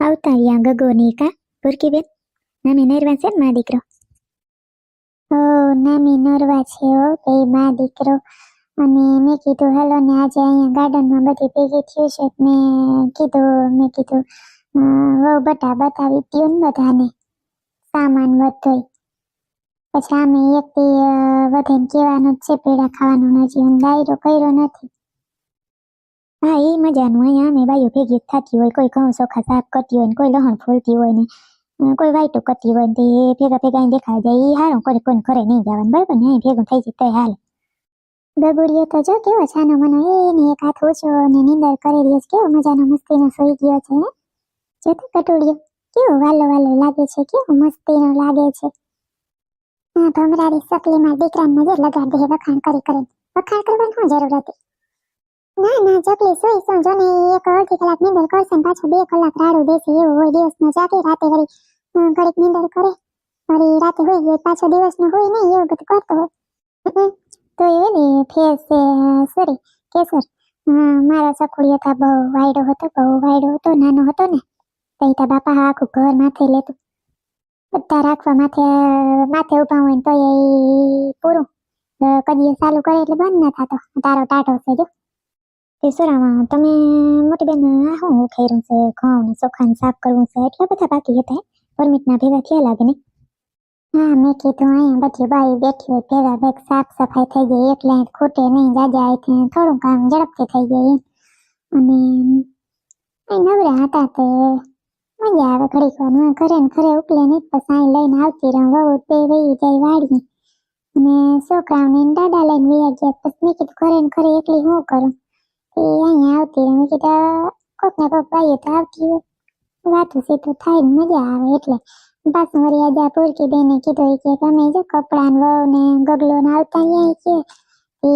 આવતા રહ્યા ગગોની કા ભૂરકી બેન નામી નરવા છે ને મા દીકરો. ઓ નામી નરવા છે હો બે મા દીકરો. અને મેં કીધું હેલો ને આજે અહીંયા ગાર્ડનમાં બધી ભેગી થયું છે. મેં કીધું વહુ બટા બતાવી દ્યું ને બધાને સામાન વધોય. પછી આમે એક વધીને કહેવાનું જ છે પેડા ખાવાનું હજી હું ડાયરો કર્યો નથી. હા એ મજાનું અહીંયા અમે બાઈઓ ભેગી થતી હોય, કોઈ ઘઉં ચોખા સાફ કરતી હોય ને કોઈ લહણ ફોલતી હોય ને કોઈ વાઈટો કરતી હોય ને તે ભેગા ભેગા દેખાઈ જાય. એ હારું કોઈ કોઈને ઘરે નહીં જવાનું બરાબર ને, અહીં ભેગું થઈ જાય તો હાલ. ગગુડીએ તો જો કેવો છાનો મને એને એક હાથ ઓછો ને નીંદર કરી રહ્યો છે, કેવો મજાનો મસ્તીનો સોઈ ગયો છે. જોતો કટોડિયો કેવો વાલો વાલો લાગે છે, કેવો મસ્તીનો લાગે છે. હા ભમરારી સકલીમાં દીકરાને નજર લગાડ દે વખાણ કરીને. વખાણ કરવાની શું જરૂર હતી? ના ના ચકલી સોઈ સો જો ને એક અડધી કલાક નીંદર કરશે ને પાછો 2 કલાક રાડું દેશે એવું હોય. દિવસનો જાગે રાતે વળી ઘડીક નીંદર કરે વળી રાતે હોઈ ગઈ પાછો દિવસનો હોય નહીં એવું બધું કરતો હોય. તો એ ને ફેસ સોરી કેસર મારા સકુડિયો તા બહુ વાયડો હતો નાનો હતો ને તઈ તા બાપા આખું ઘર માથે લેતું. બધા રાખવા માથે ઉભા હોય ને તો એ પૂરું કદી ચાલુ કરે એટલે બંધ ના થતો. તારો ટાટો છે જો. સુરામાં તમે મોટી બેન શું ખેરું છે ઘઉં ને ચોખા ને સાફ કરવું છે એટલા બધા બાકી હતા પરમિટના ભેગા થયા લાગે ને. હા મેં કીધું અહીંયા બધી બાઈ બેઠી હોય ભેગા ભેગ સાફ સફાઈ થઈ જાય એટલે ખૂટે નહીં જાજા થોડું કામ ઝડપથી થઈ જાય અને નવરા હતા તે મજા આવે ઘડીક વાર ઘરે ને ઘરે ઉપલે નહીં પછી અહીં લઈને આવતી રહું વહુ બે વહી જાય વાડી અને છોકરાઓને દાદા લઈને વયા ગયા. પછી મેં કીધું ઘરે ને ઘરે એકલી શું કરું એ અહીંયા આવતી રહું. મેં કીધું કોક ને કોક બાઈએ તો આવતી હોય વાતું સીધું થાય ને મજા આવે એટલે પાછું વળી આજે ભૂરકી બેને કીધું કે તમે જો કપડા ને વહુ ને ગગલો ને આવતા અહીંયા કે એ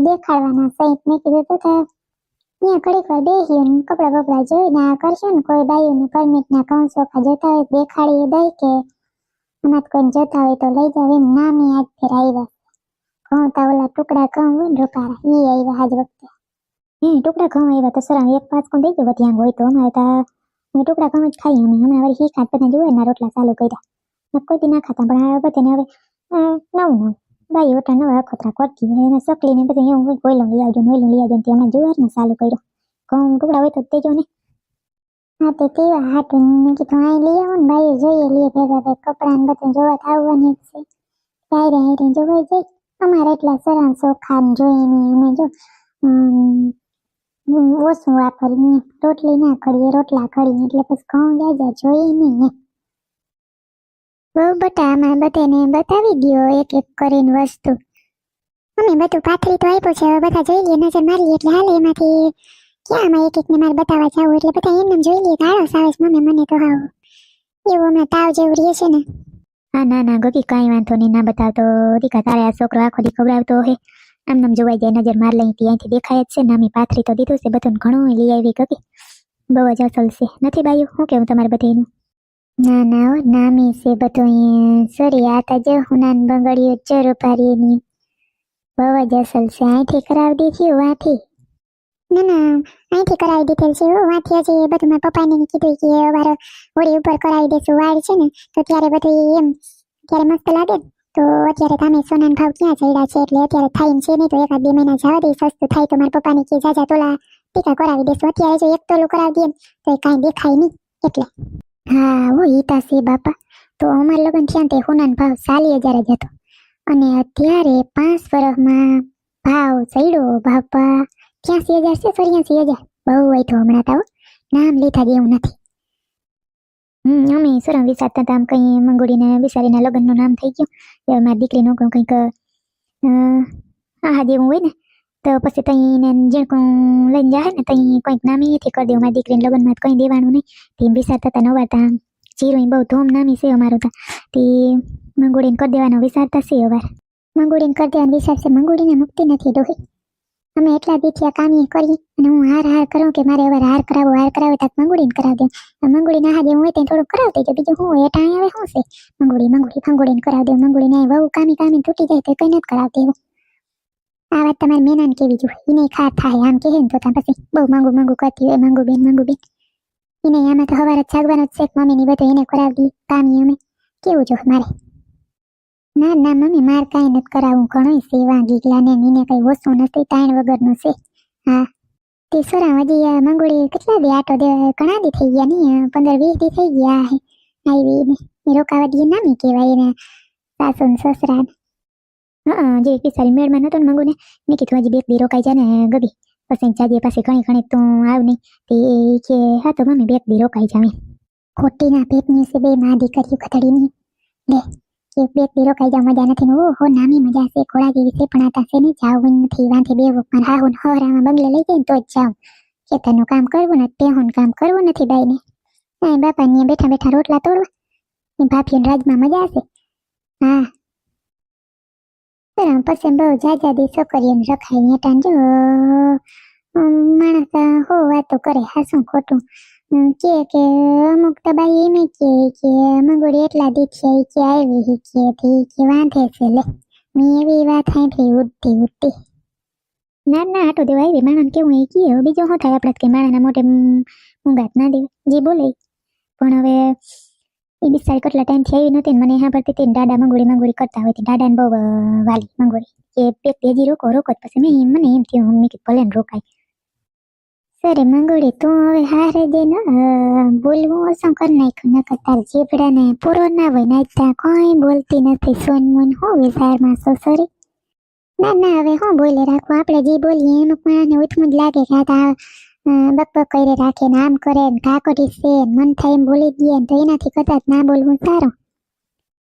દેખાડવાના સહિત. મેં કીધું તો ત્યાં ઘડીક વાર બેસી ને કપડા બપડા જોઈને આ કરશો ને કોઈ બાઈઓને પરમિટના ઘઉં ચોખા જોતા હોય દેખાડીએ દઈ કે આમાં કોઈને જોતા હોય તો લઈ જાવ એમ. નામી આજ ફેર આવ્યા ઘઉં તા ઓલા ટુકડા ઘઉં હોય ને રોપારા એ આવ્યા આજ વખતે. ટુકડા ઘઉં આવ્યા તો સર એક 5 કોણ દઈ ગયો ત્યાં હોય તો અમારે તા ટુકડા ઘઉં જ ખાઈએ અમે. હમણાં વળી શીખાત બધા જોવાના રોટલા ચાલુ કર્યા કોઈ દી ના ખાતા પણ આ બધાને હવે નવું બાઈ ઓટા નવા અખતરા કરતી હોય અને સકલી ને બધું એવું હોય કોયલું લઈ આવજો નોયલું લઈ આવજો હમણાં જોવાને ચાલુ કર્યો. ઘઉં ટુકડા હોય તો તેજો ને. હા તે કેવા હાટું મેં કીધું અહીં લઈ આવો ને બાઈ જોઈએ લઈએ ભેગા ભેગ કપડા ને બધું જોવા આવવાની છે. હારે જોવાઈ જાય અમારે એટલા સરસ ચોખા જોઈને અમે જો ઓછું વાપરીએ રોટલી ના ખડીએ રોટલા ખડીએ એટલે પછી ઘઉં જાજા જોઈએ નહીં. બહુ બટા અમારે બધાને બતાવી દો એક એક કરીને વસ્તુ. અમે બધું પાથરી તો આપ્યું છે હવે બધા જોઈ લઈએ નજર મારીએ એટલે હાલે એમાંથી ક્યાં આમાં એક એકને મારે બતાવવા જાવું એટલે બધા એમને જોઈ લઈએ કે આળસ આવે છે મને તો હાવ એવું હમણાં તાવ જેવું રહે છે ને. હા ના ગગી કાંઈ વાંધો નહીં ના બતાવતો દીકા તારે આ છોકરો આખો દી ખવડાવતો હે આમ જોવાઈ જાય નજર માર લઈ ત્યાંથી દેખાય જ છે ને. અમે પાથરી તો દીધું છે બધું ઘણું લઈ આવી ગગી બહુ જ અસલ છે નથી બાયું શું કેવું તમારે બધીનું? ના હો નામી છે બધું સોરી આ તો જો હુનાન બંગડીઓ ચોર પારીની બહુ જ અસલ છે. અહીંથી કરાવી દીધી વાથી ના અહીંથી કરાવી દીધેલ છે વાથી હજી બધું મારા પપ્પાને કીધું કે અમારે હોળી ઉપર કરાવી દેશું વાડ છે ને તો ત્યારે બધું એમ ત્યારે મસ્ત લાગે ને તો અત્યારે તમે સોનાના ભાવ ક્યાં ચડ્યા છે એટલે અત્યારે થાય છે નહીં તો 1-2 મહિના જવા દે સસ્તું થાય તો મારા પપ્પાને કે જાજા તોલા ટીકા કરાવી દેશું. અત્યારે જો 1 તોલું કરાવી દે તો એ કાંઈ દેખાય નહીં એટલે. હા હું ઈતા છે બાપા તો અમારા લગ્ન થયા તે સોનાનો ભાવ 40,000 જ હતો અને અત્યારે 5 વર્ષમાં ભાવ ચડ્યો બાપા 83,000 છે 84,000 બહુ હોય તો હમણાં તો નામ લીધા જેવું નથી. અમે સરમ વિચારતા હતા આમ કઈ મંગોડીને બિસારીના લગ્નનું નામ થઈ ગયું મારી દીકરીનું કંઈક આ જેવું હોય ને તો પછી તઈને જેણ લઈને જાય ને તઈ કંઈક નામીથી કરી દેવું મારી દીકરીને લગ્નમાં કંઈ દેવાનું નહીં. તે વિચારતા હતા નવારતા ચીરું બહુ ધૂમ નામી છે અમારું તો તે મંગોડીને કરી દેવાનો વિચારતા છે અવાર મંગોડીને કરી દેવાનો વિચાર છે. મંગોડીને મુક્તિ નથી ડોહી અમે એટલા દીથી આ કામી કરી અને હું હાર કરું કે મારે હવે હાર કરાવે તો મંગોડીને કરાવી દઉં. મંગોડીને હા જેવું હોય ત્યાં થોડું કરાવી દેજો બીજું શું હોય એટા આવે શું છે મંગોડીને કરાવી દઉં. મંગોડીને બહુ કામી તૂટી જાય તો કઈ નથી કરાવતી એવું. આ વાત તમારી મેનાને કેવી જોઈએ એને ખા થાય આમ કહે ને તો ત્યાં પછી બહુ માંગુ કરતી હોય માંગુ બેન એને આમાં તો હવારે જાગવાનો જ છે કે મમ્મીની બધું એને કરાવી દઈએ કામી અમે કેવું જો મારે ના ના મમ્મી મારે કાંઈ નથી કરાવવું ઘણું સેવા ગીગલા ને એને કઈ ઓછું નથી તાણ વગરનું છે હા તે સોરા હજી આ મંગોળી કેટલા દી આટો દે ઘણા દી થઈ ગયા નહીં 15-20 દી થઈ ગયા આવી ને રોકાવા દઈએ નામી કહેવાય એને સાસુ ને સસરા હા જે પિસારી મેળમાં નતો ને મંગુ ને મેં કીધું હજી 2 દી રોકાઈ જા ને ગગી પછી જાજે પાછી ઘણી ઘણી તું આવ નહીં તે કે હા તો મમ્મી 2 દી રોકાઈ જામી ખોટીના પેટની છે બે માં દીકરીઓ ખતડીની લે એક 2 દી રોકાઈ જા મજા નથી ને ઓહો નામી મજા છે ઘોડા જેવી છે પણ આતા છે ને જાવું નથી વાંધે બે વખત હા હું હરામાં બંગલે લઈ જઈને તો જ જાઉં ખેતરનું કામ કરવું ને તેહું કામ કરવું નથી બાઈને હા બાપા ને બેઠા બેઠા રોટલા તોડવા એ ભાભીઓને રાજમાં મજા છે હા પછી બહુ જાજા દી છોકરીઓને રખાય નેટાન જો માણસ હો વાતો કરે હા શું ખોટું કે અમુક તો બાઈ એમ કે મંગોળી એટલા દીઠી કે આવી કે વાંધે છે લે મેં એવી વાત સાંભળી ઉડતી ઉડતી ના ના આટો દેવા આવી માણસ કેવું એ કીએ બીજું શું થાય આપણે કે માણાના મોઢે મૂંગાત ના દેવે જે બોલે પણ હવે એ બિચારી કેટલા ટાઈમથી આવી નહોતી મને હા પડતી હતી દાદા મંગોળી કરતા હોય દાદાને બહુ વાલી મંગોળી કે પેક હજી રોકો પછી મને એમ થયું મેં કીધું ભલે ને રોકાય સરે મંગોળી તું હવે હારે દે ને બોલવું ઓછું કરી નાખ્યું નકર તાર જીભડાને પૂરો ના હોય નાચતા કોઈ બોલતી નથી સોન મોન હું વિચારમાં સસરી ના ના હવે હું બોલે રાખું આપણે જે બોલીએ અમુક માણસને ઉઠમું જ લાગે કે આ બકબક કરી રાખે ને આમ કરે ને કાકોટી છે મન થાય એમ બોલી દઈએ ને તો એનાથી કદાચ ના બોલવું સારું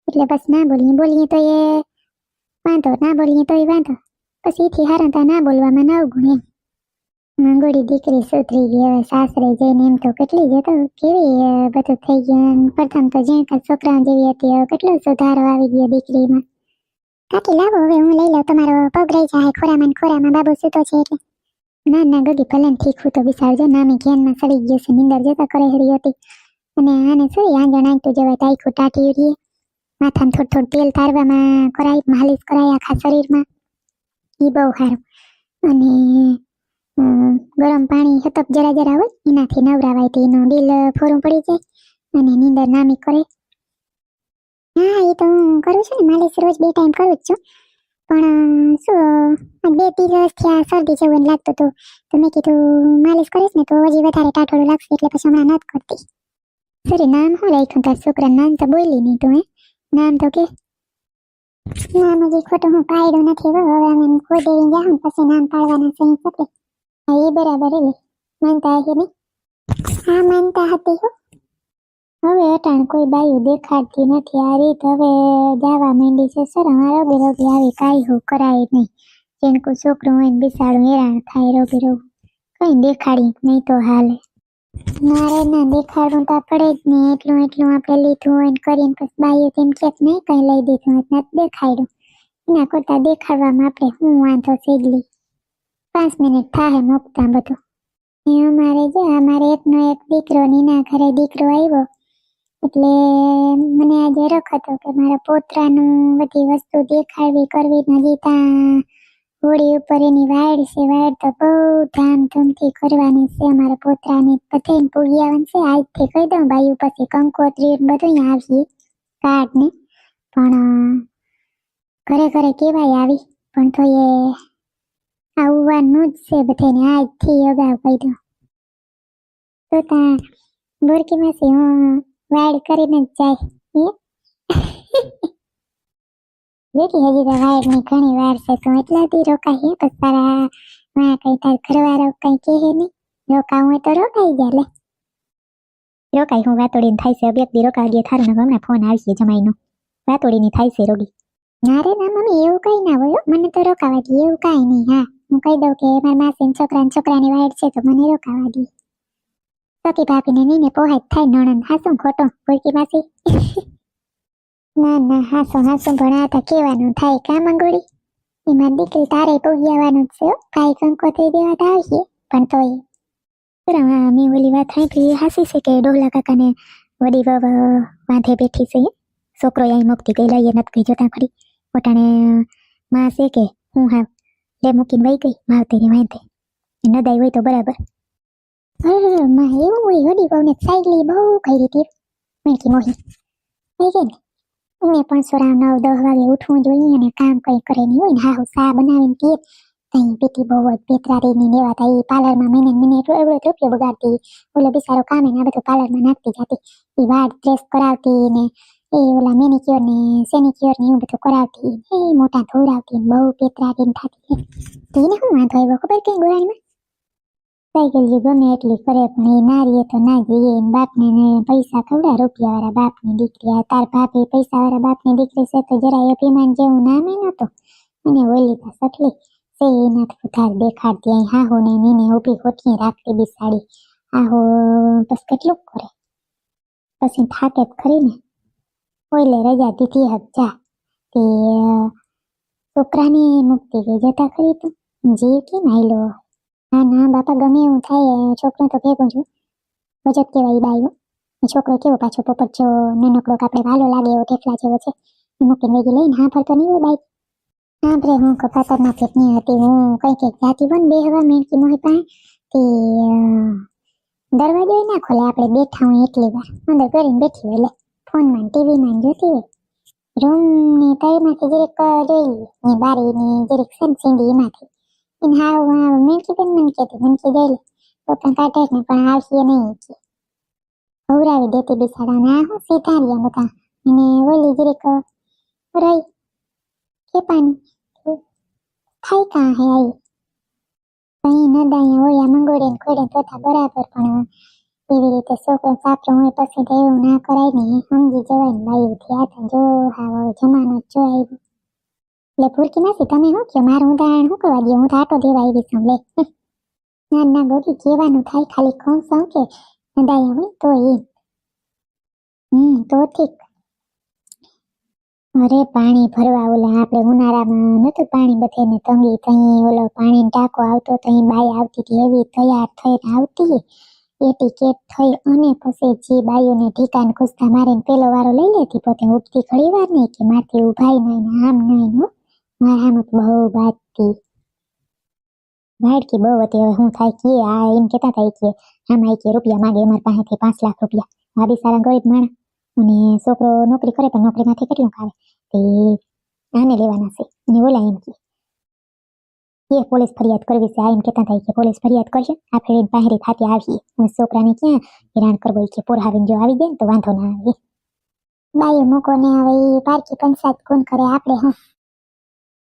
એટલે બસ ના બોલીએ તો એ વાંધો ના બોલીએ તો એ વાંધો પછી એથી હારતા ના બોલવામાં ના ગુણ એમ મંગોળી દીકરી સુધરી ગઈ હવે સાસરે જઈને એમ તો કેટલી જતો કેવી બધું થઈ ગયું પ્રથમ તો ઝીણકા છોકરા જેવી હતી હવે કેટલો સુધારો આવી ગયો દીકરીમાં કાકી લાવો હવે હું લઈ લઉં તમારો પગ રહી જાય ખોરામાં બાબુ સૂતો છે એટલે ના ના ગગી ભલે ઠીક તો બિસાડજો નામી ઘેનમાં સડી ગયો છે નિંદર જતા કરે હરી હતી અને આને શું આંજણ આંટું જવાય તાઈખું ટાટી રહીએ માથામાં થોડું તેલ તારવામાં કરાય માલિશ કરાય આખા શરીરમાં એ બહુ સારું અને ગરમ પાણી હતપ જરા હોય એનાથી નવરાવાય તો એનું ડીલ ફોરું પડી જાય અને નીંદર નામી કરે હા એ તો હું કરું છું ને માલિશ રોજ 2 ટાઈમ કરું જ છું પણ શું 2 દિવસથી આ શરદી જેવું એને લાગતું હતું તો મેં કીધું માલિશ કરીશ ને તો હજી વધારે ટાઢોળું લાગશે એટલે પછી હમણાં નથી કરતી સરી નામ શું રાખ્યું તાર છોકરા નામ તો બોલી નહીં તું નામ તો કે નામ હજી ખોટું હું પાડ્યું નથી હવે અમે કોઈ દેવી જાઉં પછી નામ પાડવાના સહી શકે એ બરાબર એવી માનતા હશે ને હા માનતા હતી હો હવે અટાણ કોઈ બાયું દેખાડતી નથી આ રીત હવે જવા માંડી છે સર અમારા રોગી આવી કાંઈ હું કરાય નહીં જેને કોઈ છોકરું હોય ને બિસાડું હેરાન થાય રોગી કઈ દેખાડી નહીં તો હાલે મારે ના દેખાડવું તો પડે જ નહીં એટલું આપણે લીધું હોય ને કરીને પછી બાયું તેમ કે નહીં કઈ લઈ દીધું હોય નથી દેખાડ્યું એના કરતા દેખાડવામાં આપણે હું વાંધો સીધલી 5 મિનિટ થાય મૂકતા બધું અમારે એકનો એક દીકરો નીના ઘરે દીકરો આવ્યો એટલે મને આજે રખ હતો કે મારા પોતરાનું બધી વસ્તુ દેખાડવી કરવી હજી ત્યાં હોળી ઉપર એની વાડ છે વાડ તો બહુ ધામધૂમથી કરવાની છે અમારા પોતરાની બધાને પૂગી આવવાનું છે આજથી કહી દઉં બાયું પછી કંકોત્રી બધું આવીએ કાર્ડ ને પણ ઘરે કેવાય આવી પણ તો એ આવવાનું જ છે બધાને આજથી અગાઉ કહી દઉં તો ત્યાં બોરકી માસી હું વાડ કરીને જ જાય બેટી હજી તો વાડની ઘણી વાર છે તું એટલા દી રોકાઈ પછી તારા માં કઈ તાર ઘરવાળો કઈ કહે નહીં રોકાવું હોય તો રોકાઈ ગયા લે રોકાઈ હું વાતોડીને થાય છે 2 દી રોકાવી દે થારું ને હમણાં ફોન આવશે જમાઈનો વાતોડીની થાય છે રોગી ના રે ના મમ્મી એવું કઈ ના હોય મને તો રોકાવા દે એવું કઈ નહીં હા હું કહી દઉં કે મારા માસી છોકરાની વાડ છે તો મને રોકાવા દે સકી ભાભીને નીને પોહાય થાય નણંદ હાસું ખોટો ભૂલકી માસી ના હાસું ભણાતા કેવાનું થાય કા મંગોળી એમાં દીકરી તારે પોગી આવવાનું જ છે કાંઈ કંકોત્રી દેવા તો આવીએ પણ તોય મેં ઓલી વાત સાંભળી હાસી છે કે ડોહલા કાકાને વડી વાંધે બેઠી છે છોકરો અહીં મૂકતી ગઈ લઈએ નથી ગઈ જોતા ખરી પોતાને માં છે કે હું હાવ લે મૂકીને વહી ગઈ માવતેરી વાંધે નદાઈ હોય તો બરાબર માં એવું હોય વડી બહુને સાયલી બહુ કરી હતી મેકી મોહી થઈ ગઈ ને એને પણ સોરા 9-10 વાગે ઉઠવું જોઈએ અને કામ કઈ કરે નહીં હોય ને હા હું સા બનાવીને પીએ તઈ પીતી બહુ જ પેતરારીની નેવા થાય પાર્લરમાં મહિને એવડો રૂપિયો બગાડતી ઓલો બિચારો કામે ને આ બધું પાર્લરમાં નાખતી જતી એ વાળ ડ્રેસ કરાવતી ને એ ઓલા મેનિક્યોર ને સેનિક્યોર ને એવું બધું કરાવતી એ મોટા ધોવડાવતી બહુ પેતરારીને થતી તો એને શું વાંધો આવ્યો ખબર કઈ ગોરાણીમાં સાયકલ ગમે એટલી કરે પણ એ નારીએ તો ના જઈએ બાપને ને પૈસા ખવડા રૂપિયા વાળા બાપની દીકરી તાર ભાભી પૈસા વાળા બાપની દીકરી છે તો જરાય અભિમાન જેવું નામે નતો અને ઓલી તો સકલી સે એના ઉધાર દેખાડતી અહીં હાહો ને નીને ઊભી હોઠી રાખતી બિસાડી આહો બસ કેટલું કરે પછી થાકે ખરી ને ઓલે રજા દીધી હક જા તે છોકરાને મુક્તિ ગઈ જતા ખરી તું જીવ કેમ આયલો ના ના બાપા ગમે એવું થાય છોકરો તો ભેગું છું બજત કેવાય બાયો છોકરો કેવો પાછો પોપટ જો નાનકડો આપણે વાલો લાગે એવો ઠેકલા જેવો છે મૂકીને વેગી લઈને હા ફરતો નહીં હોય બાઈ હા ભરે હું ખતરનાક ફેંકની હતી હું કઈ જાતી બન બેહવા મેણકી મોહી પાસે તે દરવાજો ના ખોલે આપણે બેઠા હું એકલી વાર અંદર કરીને બેઠી હોય એટલે ફોનમાં ટીવીમાં જોતી હોય રૂમની તળમાંથી જરીક જોઈ ની બારીની જરીક સીંડી એમાંથી એને હા મેણકી બેન મને કહેતી મને કે જઈ લે તો પણ કાઢે ને પણ આવશે નહીં કે હવરાવી દેતી બિસાડાને આ હું સીધા રહ્યા બધા અને ઓલી જરીક રહી કે પાણી થાય કાં હે આઈ કઈ નદાયા હોય મંગોડે ને ખોડે તોતા બરાબર પણ એવી રીતે છોકરો સાપરો હોય પછી તો એવું ના કરાય ને સમજી જવાય ને બાયું થયા જો હા જમાનો જો આવ્યો એટલે ભૂરકી નથી તમે શું કહો મારું ઉદાહરણ શું કરવા દે હું તો આટો દેવા આવી છું લે ના ના ગોરી કહેવાનું થાય ખાલી ખોં સૌ કે નદાયા હોય તો તો ઠીક અરે પાણી ભરવા ઓલા આપણે ઉનાળામાં નતું પાણી બધેને તંગી તઈ ઓલો પાણીનો ટાંકો આવતો તઈ બાઈ આવતી હતી એવી તૈયાર થઈને આવતી એટીકેટ થઈ અને પછી જે બાઈઓને ઠીકાને ખુસ્તા મારીને પેલો વારો લઈ લેતી પોતે ઉઠતી ઘણી વાર નહીં કે મારથી ઉભાઈ નહીં આમ નહીં હો મારા આમ બહુ બાજતી વાડકી બહુ હતી હવે હું થાય કે આ એમ કેતા થાય કે આમાં કે રૂપિયા માગે અમારી પાસેથી 5 લાખ રૂપિયા આ બી સારા ગરીબ માણસ અને છોકરો નોકરી કરે પણ નોકરીમાંથી કેટલું ખાવે તે આને લેવાના છે અને ઓલા એમ કે પોલીસ ફરિયાદ કરવી છે આ એમ કેતા થાય કે પોલીસ ફરિયાદ કરશે આ ફેરી બાહેરી થાતી આવીએ અને છોકરાને ક્યાં હેરાન કરવો કે પોરાવીને જો આવી જાય તો વાંધો ના આવે બાયો મોકો ને હવે પારકી પંચાયત કોણ કરે આપણે હા